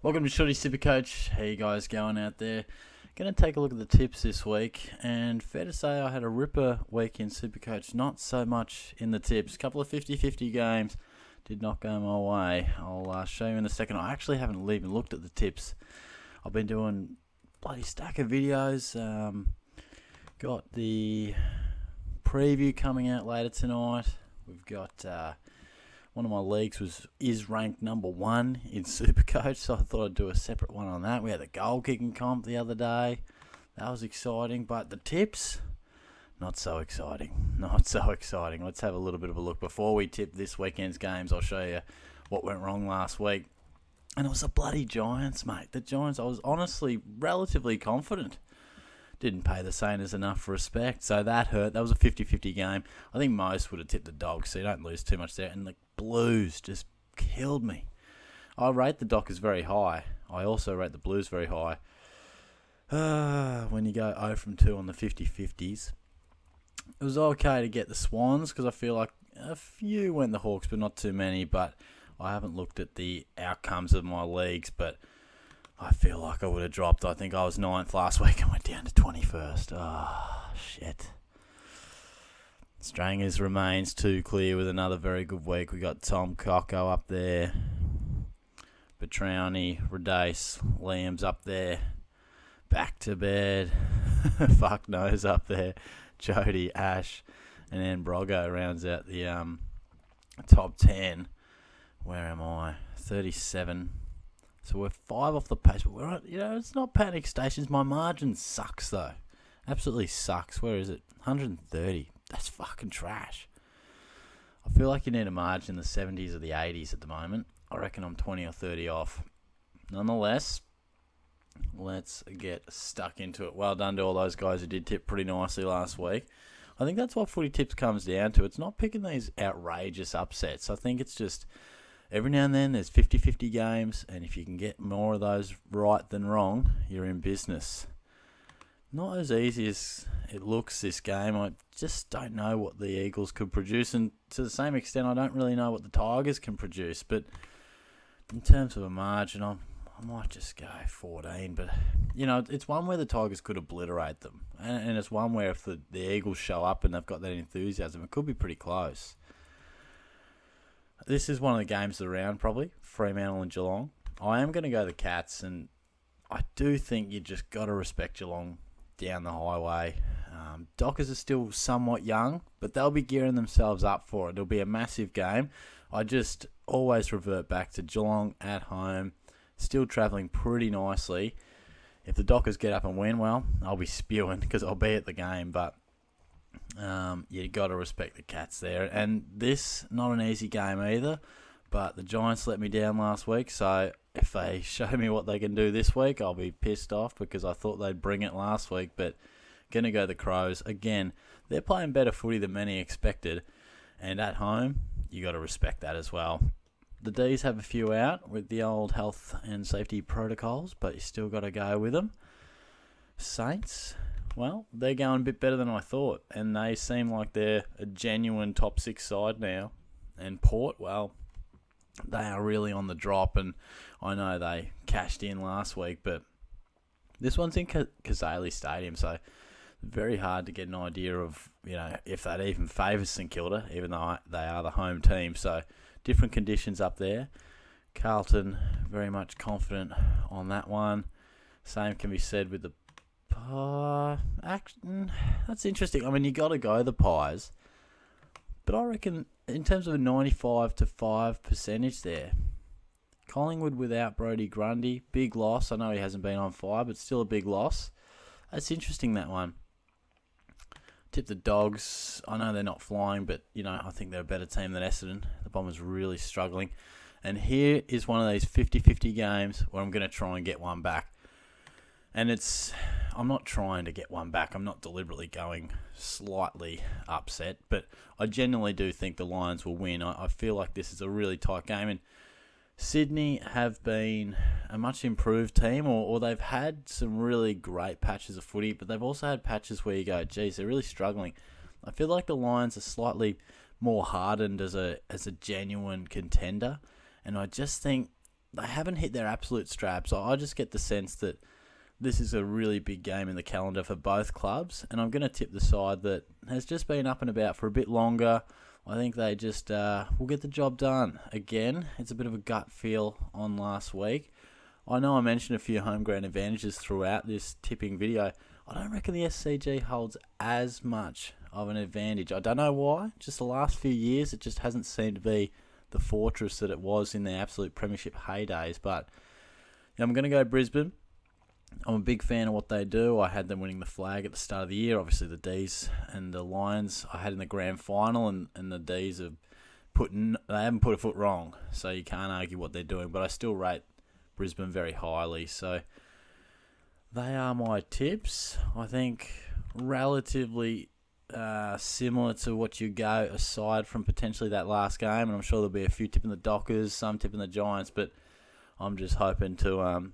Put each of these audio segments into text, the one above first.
Welcome to Footy Supercoach. How you guys going out there? Going to take a look at the tips this week, and fair to say I had a ripper week in Supercoach. Not so much in the tips. A couple of 50-50 games did not go my way. I'll show you in a second. I actually haven't even looked at the tips. I've been doing a bloody stack of videos. Got the preview coming out later tonight. We've got one of my leagues is ranked number 1 in Supercoach, so I thought I'd do a separate one on that. We had the goal kicking comp the other day. That was exciting, but the tips, not so exciting. Not so exciting. Let's have a little bit of a look. Before we tip this weekend's games, I'll show you what went wrong last week. And it was the bloody Giants, mate. The Giants, I was honestly relatively confident. Didn't pay the Saints enough respect, so that hurt. That was a 50-50 game. I think most would have tipped the Dogs, so you don't lose too much there. And the Blues just killed me. I rate the Dockers very high. I also rate the Blues very high. When you go 0 from 2 on the 50-50s, it was okay to get the Swans, because I feel like a few went the Hawks, but not too many. But I haven't looked at the outcomes of my leagues, but I feel like I would have dropped. I think I was 9th last week and went down to 21st. Oh, shit. Strangers remains too clear with another very good week. We got Tom Cocco up there. Petrowny, Radace, Liam's up there. Back to bed. Fuck knows up there. Jody, Ash, and then Broggo rounds out the top 10. Where am I? 37. So we're 5 off the pace, but we're on, it's not panic stations. My margin sucks though. Absolutely sucks. Where is it? 130. That's fucking trash. I feel like you need a margin in the 70s or the 80s at the moment. I reckon I'm 20 or 30 off. Nonetheless, let's get stuck into it. Well done to all those guys who did tip pretty nicely last week. I think that's what footy tips comes down to. It's not picking these outrageous upsets. I think it's just every now and then there's 50-50 games, and if you can get more of those right than wrong, you're in business. Not as easy as it looks this game. I just don't know what the Eagles could produce, and to the same extent I don't really know what the Tigers can produce. But in terms of a margin, I might just go 14. But, it's one where the Tigers could obliterate them, and it's one where if the Eagles show up and they've got that enthusiasm, it could be pretty close. This is one of the games of the round, probably, Fremantle and Geelong. I am going to go the Cats, and I do think you just got to respect Geelong down the highway. Dockers are still somewhat young, but they'll be gearing themselves up for it. It'll be a massive game. I just always revert back to Geelong at home, still travelling pretty nicely. If the Dockers get up and win, well, I'll be spewing because I'll be at the game, but you got to respect the Cats there. And this, not an easy game either, but the Giants let me down last week, so if they show me what they can do this week, I'll be pissed off because I thought they'd bring it last week. But going to go the Crows. Again, they're playing better footy than many expected, and at home, you got to respect that as well. The D's have a few out with the old health and safety protocols, but you still got to go with them. Saints, well, they're going a bit better than I thought, and they seem like they're a genuine top 6 side now. And Port, well, they are really on the drop, and I know they cashed in last week, but this one's in Kazali Stadium, so very hard to get an idea of, if that even favours St Kilda, even though they are the home team. So different conditions up there. Carlton, very much confident on that one. Same can be said with the that's interesting. I mean, you got to go the Pies, but I reckon in terms of a 95 to 5 percentage there, Collingwood without Brodie Grundy, big loss. I know he hasn't been on fire, but still a big loss. That's interesting, that one. Tip the Dogs. I know they're not flying, but I think they're a better team than Essendon. The Bombers really struggling, and here is one of these 50-50 games where I'm going to try and get one back. And I'm not trying to get one back. I'm not deliberately going slightly upset, but I genuinely do think the Lions will win. I feel like this is a really tight game, and Sydney have been a much improved team, or they've had some really great patches of footy, but they've also had patches where you go, geez, they're really struggling. I feel like the Lions are slightly more hardened as a genuine contender, and I just think they haven't hit their absolute straps. I just get the sense that this is a really big game in the calendar for both clubs, and I'm going to tip the side that has just been up and about for a bit longer. I think they just will get the job done. Again, it's a bit of a gut feel on last week. I know I mentioned a few home ground advantages throughout this tipping video. I don't reckon the SCG holds as much of an advantage. I don't know why. Just the last few years, it just hasn't seemed to be the fortress that it was in their absolute premiership heydays. But I'm going to go Brisbane. I'm a big fan of what they do. I had them winning the flag at the start of the year. Obviously, the D's and the Lions I had in the grand final, and the D's have they haven't put a foot wrong, so you can't argue what they're doing. But I still rate Brisbane very highly, so they are my tips. I think relatively similar to what you go, aside from potentially that last game, and I'm sure there'll be a few tipping the Dockers, some tipping the Giants, but I'm just hoping to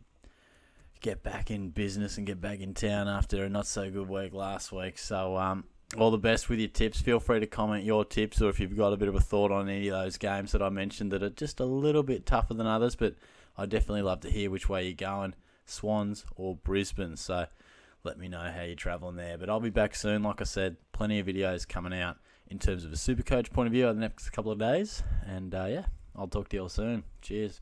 get back in business and get back in town after a not so good week last week. So all the best with your tips. Feel free to comment your tips, or if you've got a bit of a thought on any of those games that I mentioned that are just a little bit tougher than others, but I'd definitely love to hear which way you're going, Swans or Brisbane. So let me know how you're travelling there. But I'll be back soon. Like I said, plenty of videos coming out in terms of a Supercoach point of view over the next couple of days. And I'll talk to you all soon. Cheers.